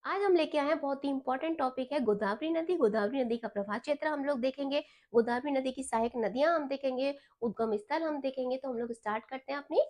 आज हम लेके आए हैं बहुत ही इंपॉर्टेंट टॉपिक है गोदावरी नदी। गोदावरी नदी का प्रवाह क्षेत्र हम लोग देखेंगे, गोदावरी नदी की सहायक नदियां हम देखेंगे, उद्गम स्थल हम देखेंगे। तो हम लोग स्टार्ट करते हैं अपनी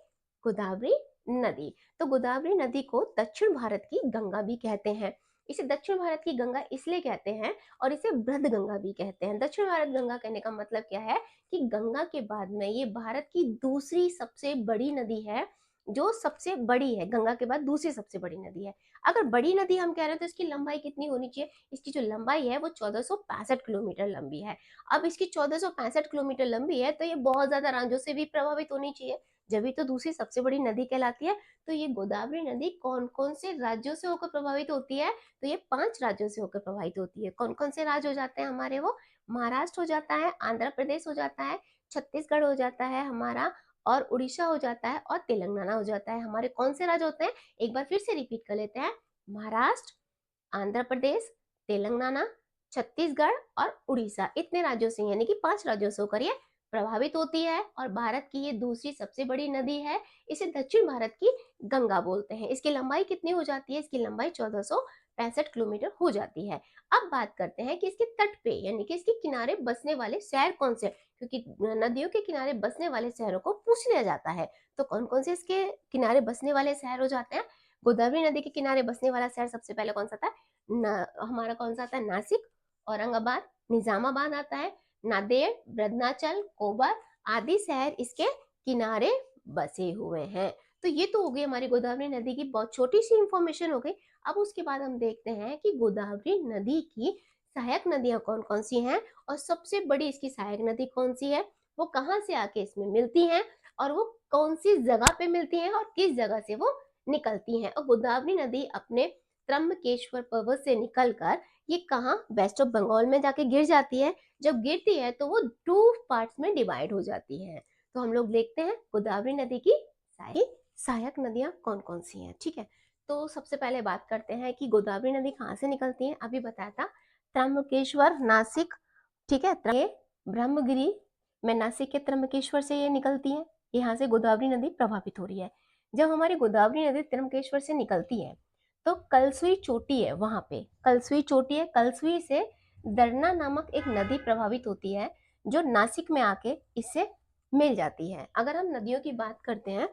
गोदावरी नदी। तो गोदावरी नदी को दक्षिण भारत की गंगा भी कहते हैं। इसे दक्षिण भारत की गंगा इसलिए कहते हैं और इसे बृहद गंगा भी कहते हैं। दक्षिण भारत गंगा कहने का मतलब क्या है कि गंगा के बाद में ये भारत की दूसरी सबसे बड़ी नदी है, जो सबसे बड़ी है, गंगा के बाद दूसरी सबसे बड़ी नदी है। अगर बड़ी नदी हम कह रहे हैं तो इसकी लंबाई कितनी होनी चाहिए? इसकी जो लंबाई है वो 1465 किलोमीटर लंबी है। अब इसकी 1465 किलोमीटर लंबी है तो ये बहुत ज्यादा राज्यों से भी प्रभावित होनी चाहिए, जब भी तो दूसरी सबसे बड़ी नदी कहलाती है। तो ये गोदावरी नदी कौन कौन से राज्यों से होकर प्रभावित होती है? तो ये 5 राज्यों से होकर प्रभावित होती है। कौन कौन से राज्य हो जाते हैं हमारे? वो महाराष्ट्र हो जाता है, आंध्र प्रदेश हो जाता है, छत्तीसगढ़ हो जाता है हमारा, और उड़ीसा हो जाता है, और तेलंगाना हो जाता है। हमारे कौन से राज्य होते हैं? एक बार फिर से रिपीट कर लेते हैं। महाराष्ट्र, आंध्र प्रदेश, तेलंगाना, छत्तीसगढ़ और उड़ीसा, इतने राज्यों से यानी कि 5 राज्यों से होकर ये प्रभावित होती है। और भारत की ये दूसरी सबसे बड़ी नदी है। इसे दक्षिण भारत की गंगा बोलते हैं। इसकी लंबाई कितनी हो जाती है? इसकी लंबाई 1465 किलोमीटर हो जाती है। अब बात करते हैं कि इसके तट पे यानी कि इसके किनारे बसने वाले शहर कौन से, क्योंकि नदियों के किनारे बसने वाले शहरों को पूछ लिया जाता है। तो कौन कौन से इसके किनारे बसने वाले शहर हो जाते हैं? गोदावरी नदी के किनारे बसने वाला शहर सबसे पहले कौन सा था? हमारा कौन सा आता है? नासिक, औरंगाबाद, निजामाबाद आता है, नांदेड़, बृहन्नाचल, कोबर आदि शहर इसके किनारे बसे हुए हैं। तो ये तो हो गई हमारी गोदावरी नदी की बहुत छोटी सी इंफॉर्मेशन हो गई। अब उसके बाद हम देखते हैं कि गोदावरी नदी की सहायक नदियां कौन कौन सी हैं, और सबसे बड़ी इसकी सहायक नदी कौन सी है, वो कहाँ से आके इसमें मिलती हैं, और वो कौन सी जगह पे मिलती हैं, और किस जगह से वो निकलती हैं। और गोदावरी नदी अपने त्र्यंबकेश्वर पर्वत से निकलकर ये कहाँ, वेस्ट ऑफ बंगाल में जाके गिर जाती है। जब गिरती है तो वो 2 पार्ट्स में डिवाइड हो जाती है। तो हम लोग देखते हैं गोदावरी नदी की सहायक नदियां कौन कौन सी हैं। ठीक है, तो सबसे पहले बात करते हैं कि गोदावरी नदी कहाँ से निकलती है। अभी बताया था त्र्यंबकेश्वर, नासिक, ठीक है, ब्रह्मगिरी में नासिक के त्र्यंबकेश्वर से ये निकलती है। यहाँ से गोदावरी नदी प्रभावित हो रही है। जब हमारी गोदावरी नदी त्र्यंबकेश्वर से निकलती है तो कलसुई चोटी है, वहां पे कलसुई चोटी है, कलसुई से दरना नामक एक नदी प्रभावित होती है, जो नासिक में आके इससे मिल जाती है। अगर हम नदियों की बात करते हैं,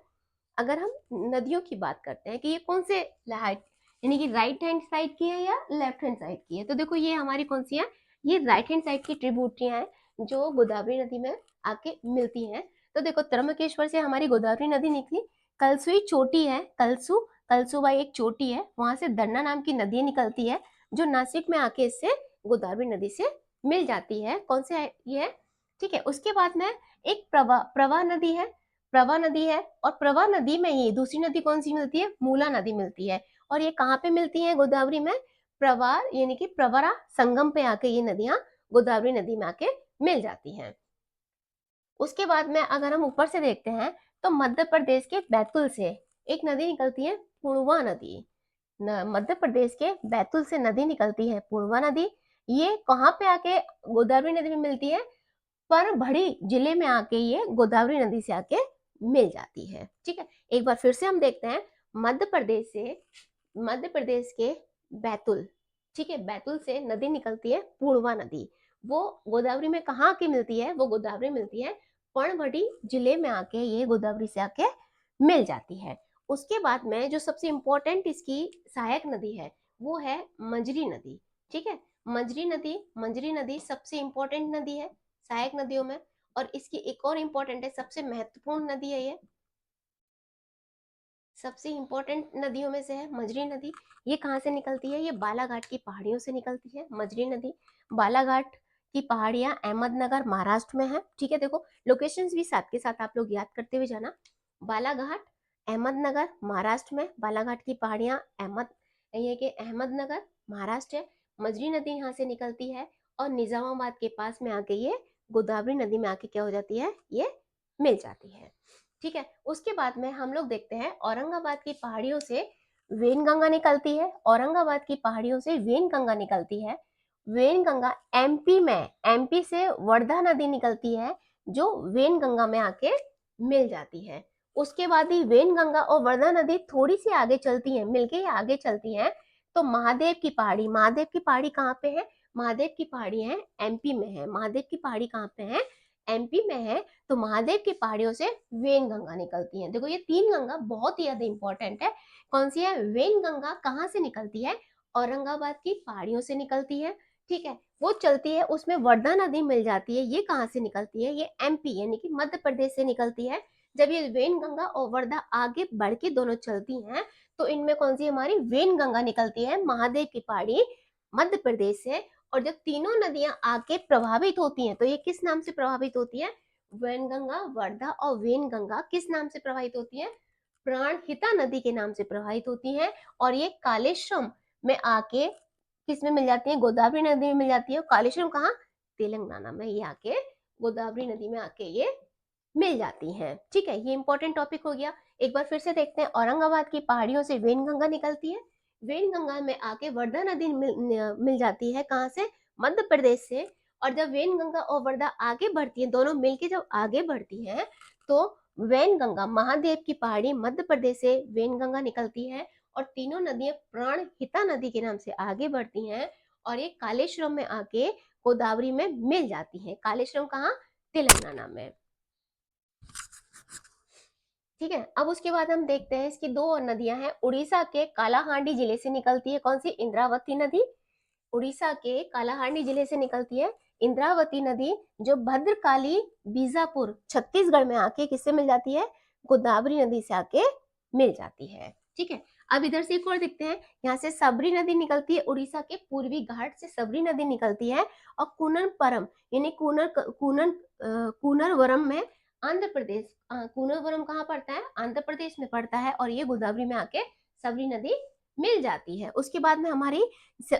अगर हम नदियों की बात करते हैं कि ये कौन से हाइट यानी कि राइट हैंड साइड की है या लेफ्ट हैंड साइड की है, तो देखो ये हमारी कौन सी है? ये राइट हैंड साइड की ट्रिब्यूटरियां हैं जो गोदावरी नदी में आके मिलती हैं। तो देखो त्र्यंबकेश्वर से हमारी गोदावरी नदी निकली, कलसुई चोटी है, कलसुबाई एक चोटी है, वहां से दरना नाम की नदी निकलती है, जो नासिक में आके इससे गोदावरी नदी से मिल जाती है। कौन से ये है? ठीक है, उसके बाद में एक प्रवाह नदी है, प्रवाह नदी है, और प्रवाह नदी में ही दूसरी नदी कौन सी मिलती है? मूला नदी मिलती है। और ये कहाँ पे मिलती है गोदावरी में? प्रवार यानी कि प्रवरा संगम पे आके ये नदियां गोदावरी नदी में आके मिल जाती हैं। उसके बाद में अगर हम ऊपर से देखते हैं तो मध्य प्रदेश के बैतूल से एक नदी निकलती है, पूर्वा नदी। मध्य प्रदेश के बैतूल से नदी निकलती है, पूर्वा नदी। ये कहाँ पे आके गोदावरी नदी में मिलती है? परभड़ी जिले में आके ये गोदावरी नदी से आके मिल जाती है। ठीक है, एक बार फिर से हम देखते हैं। मध्य प्रदेश से, मध्य प्रदेश के बैतूल, ठीक है, बैतूल से नदी निकलती है, पूर्वा नदी। वो गोदावरी में कहाँ आके मिलती है? वो गोदावरी मिलती है पणभड़ी जिले में आके, ये गोदावरी से आके मिल जाती है। उसके बाद में जो सबसे इंपॉर्टेंट इसकी सहायक नदी है वो है मंजरी नदी। ठीक है, मंजरी नदी सबसे इंपॉर्टेंट नदी है सहायक नदियों में। और इसकी एक और इंपॉर्टेंट है, सबसे महत्वपूर्ण नदी है, ये सबसे इंपॉर्टेंट नदियों में से है मंजरी नदी। ये कहाँ से निकलती है? ये बालाघाट की पहाड़ियों से निकलती है मंजरी नदी। बालाघाट की पहाड़ियां अहमदनगर महाराष्ट्र में है। ठीक है, देखो लोकेशंस भी साथ के साथ आप लोग याद करते हुए जाना। बालाघाट अहमदनगर महाराष्ट्र में, बालाघाट की पहाड़ियां ये कि अहमदनगर महाराष्ट्र है। मंजरी नदी यहाँ से निकलती है और निजामाबाद के पास में आके ये गोदावरी नदी में आके क्या हो जाती है? ये मिल जाती है। ठीक है, उसके बाद में हम लोग देखते हैं औरंगाबाद की पहाड़ियों से वेनगंगा निकलती है। औरंगाबाद की पहाड़ियों से वेनगंगा निकलती है। वेनगंगा एमपी में, एमपी से वर्धा नदी निकलती है, जो वेनगंगा में आके मिल जाती है। उसके बाद ही वेनगंगा और वर्धा नदी थोड़ी सी आगे चलती है, मिलके आगे चलती हैं, तो महादेव की पहाड़ी कहाँ पे है? महादेव की पहाड़ी है एमपी में है। महादेव की पहाड़ी कहाँ पे है? एमपी में है। तो महादेव की पहाड़ियों से वेन गंगा निकलती है। देखो ये 3 गंगा बहुत ही ज्यादा इंपॉर्टेंट है। कौन सी है? वेन गंगा कहाँ से निकलती है? औरंगाबाद की पहाड़ियों से निकलती है। ठीक है, वो चलती है, उसमें वर्धा नदी मिल जाती है। ये कहाँ से निकलती है? ये एमपी यानी कि मध्य प्रदेश से निकलती है। जब ये वेन गंगा और वर्धा आगे बढ़ के दोनों चलती हैं, तो इनमें कौन सी हमारी वेन गंगा निकलती है महादेव की पहाड़ी मध्य प्रदेश से। और जब तीनों नदियां आके प्रभावित होती हैं, तो ये किस नाम से प्रभावित होती है? वेन गंगा, वर्धा और वेन गंगा किस नाम से प्रभावित होती है? प्राणहिता नदी के नाम से प्रभावित होती है। और ये कालेश्वरम में आके किस में मिल जाती है? गोदावरी नदी में मिल जाती है। कालेश्वरम कहाँ? तेलंगाना में। ये आके गोदावरी नदी में आके ये मिल जाती हैं। ठीक है, ये इंपॉर्टेंट टॉपिक हो गया। एक बार फिर से देखते हैं, औरंगाबाद की पहाड़ियों से वेनगंगा निकलती है। वेनगंगा में आके वर्धा नदी मिल जाती है। कहाँ से? मध्य प्रदेश से। और जब वेनगंगा और वर्धा आगे बढ़ती है, दोनों मिलके जब आगे बढ़ती हैं, तो वेनगंगा महादेव की पहाड़ी मध्य प्रदेश से वेनगंगा निकलती है। और तीनों नदियां प्राणहिता नदी के नाम से आगे बढ़ती हैं। और ये कालेश्वरम में आके गोदावरी में मिल जाती है। कालेश्वरम कहाँ? तेलंगाना में। ठीक है, अब उसके बाद हम देखते हैं इसकी 2 और नदियां हैं। उड़ीसा के कालाहांडी जिले से निकलती है। कौन सी? इंद्रावती नदी। उड़ीसा के कालाहांडी जिले से निकलती है इंद्रावती नदी, जो भद्रकाली बीजापुर छत्तीसगढ़ में आके किससे मिल जाती है? गोदावरी नदी से आके मिल जाती है। ठीक है, अब इधर से एक और देखते हैं। यहाँ से सबरी नदी निकलती है। उड़ीसा के पूर्वी घाट से सबरी नदी निकलती है। और कूनरपरम यानी कूनरवरम में आंध्र प्रदेश, कूनरवरम कहाँ पड़ता है? आंध्र प्रदेश में पड़ता है। और ये गोदावरी में आके सबरी नदी मिल जाती है। उसके बाद में हमारी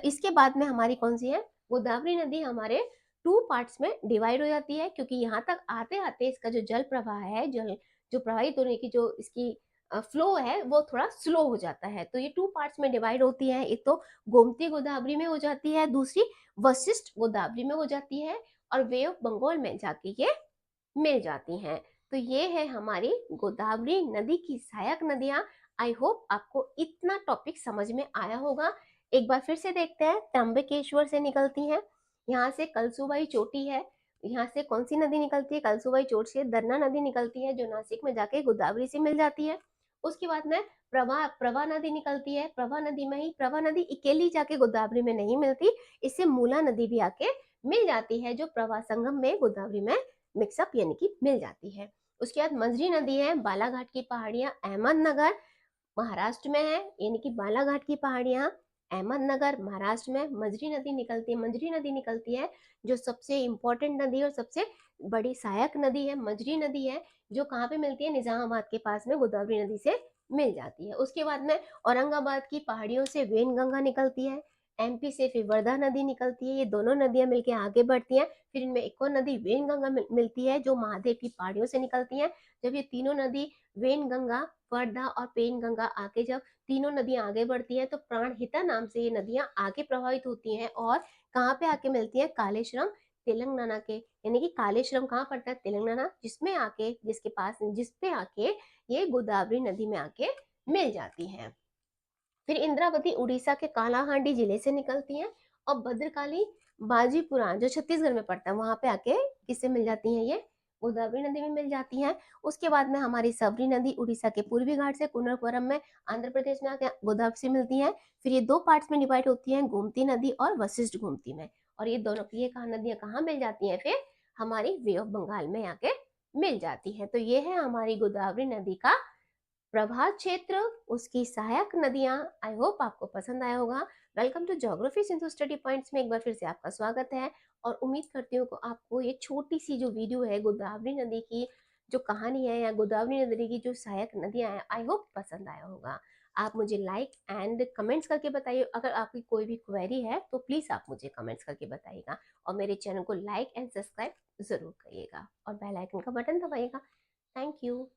इसके बाद में हमारी कौन सी है? गोदावरी नदी हमारे 2 पार्ट्स में डिवाइड हो जाती है, क्योंकि यहाँ तक आते आते इसका जो जल प्रवाह है, जल जो प्रवाहित होने की जो इसकी फ्लो है, वो थोड़ा स्लो हो जाता है। तो ये 2 पार्ट्स में डिवाइड होती है। एक तो गोमती गोदावरी में हो जाती है, दूसरी वशिष्ठ गोदावरी में हो जाती है। और वे ऑफ बंगाल में जाके ये मिल जाती हैं। तो ये है हमारी गोदावरी नदी की सहायक नदियां। आई होप आपको इतना टॉपिक समझ में आया होगा। एक बार फिर से देखते हैं। त्र्यंबकेश्वर से निकलती हैं, यहाँ से कलसुबाई चोटी है। यहाँ से कौन सी नदी निकलती है? कलसुबाई चोटी से दरना नदी निकलती है, जो नासिक में जाके गोदावरी से मिल जाती है। उसके बाद में प्रभा नदी निकलती है। प्रभा नदी में ही, प्रभा नदी अकेली जाके गोदावरी में नहीं मिलती, इससे मूला नदी भी आके मिल जाती है, जो प्रभा संगम में गोदावरी में मिक्सअप यानी कि मिल जाती है। उसके बाद मंजरी नदी है। बालाघाट की पहाड़ियां अहमदनगर महाराष्ट्र में है, यानी कि बालाघाट की पहाड़ियां अहमदनगर महाराष्ट्र में। मंजरी नदी निकलती है। मंजरी नदी निकलती है, जो सबसे इंपॉर्टेंट नदी और सबसे बड़ी सहायक नदी है, मंजरी नदी है, जो कहाँ पे मिलती है? निजामाबाद के पास में गोदावरी नदी से मिल जाती है। उसके बाद में औरंगाबाद की पहाड़ियों से वेनगंगा निकलती है। एमपी से फिर वर्धा नदी निकलती है। ये दोनों नदियां मिलकर आगे बढ़ती हैं। फिर इनमें एक और नदी वेनगंगा मिलती है, जो महादेव की पहाड़ियों से निकलती है। जब ये तीनों नदी वेनगंगा, वर्धा और पेनगंगा आके जब तीनों नदियां आगे बढ़ती हैं, तो प्राणहिता नाम से ये नदियां आगे प्रभावित होती हैं। और कहाँ पे आके मिलती हैं? कालेश्वरम तेलंगाना के, यानी कि कालेश्वरम कहाँ पड़ता है? तेलंगाना, जिसमें आके जिसपे आके ये गोदावरी नदी में आके मिल जाती हैं। फिर इंद्रावती उड़ीसा के कालाहांडी जिले से निकलती हैं। और भद्रकाली बाजीपुरा जो छत्तीसगढ़ में पड़ता है, वहां पे आके किससे मिल जाती हैं? ये गोदावरी नदी में मिल जाती हैं। उसके बाद में हमारी सबरी नदी उड़ीसा के पूर्वी घाट से कुनरपुरम में आंध्र प्रदेश में आके गोदावरी से मिलती हैं। फिर ये 2 पार्ट्स में डिवाइड होती हैं, गोमती नदी और वशिष्ठ गोमती में। और ये दोनों ये नदियां कहाँ मिल जाती हैं? फिर हमारी वे ऑफ बंगाल में आके मिल जाती है। तो ये है हमारी गोदावरी नदी का प्रभात क्षेत्र, उसकी सहायक नदियां। आई होप आपको पसंद आया होगा। Welcome to geography Sindhu study points में एक बार फिर से आपका स्वागत है। और उम्मीद करती हूँ कि आपको ये छोटी सी जो वीडियो है गोदावरी नदी की जो कहानी है, या गोदावरी नदी की जो सहायक नदियां हैं, आई होप पसंद आया होगा। आप मुझे लाइक एंड कमेंट्स करके बताइए। अगर आपकी कोई भी क्वेरी है तो प्लीज़ आप मुझे कमेंट्स करके बताइएगा। और मेरे चैनल को लाइक एंड सब्सक्राइब ज़रूर करिएगा और बेल आइकन का बटन दबाइएगा। Thank you.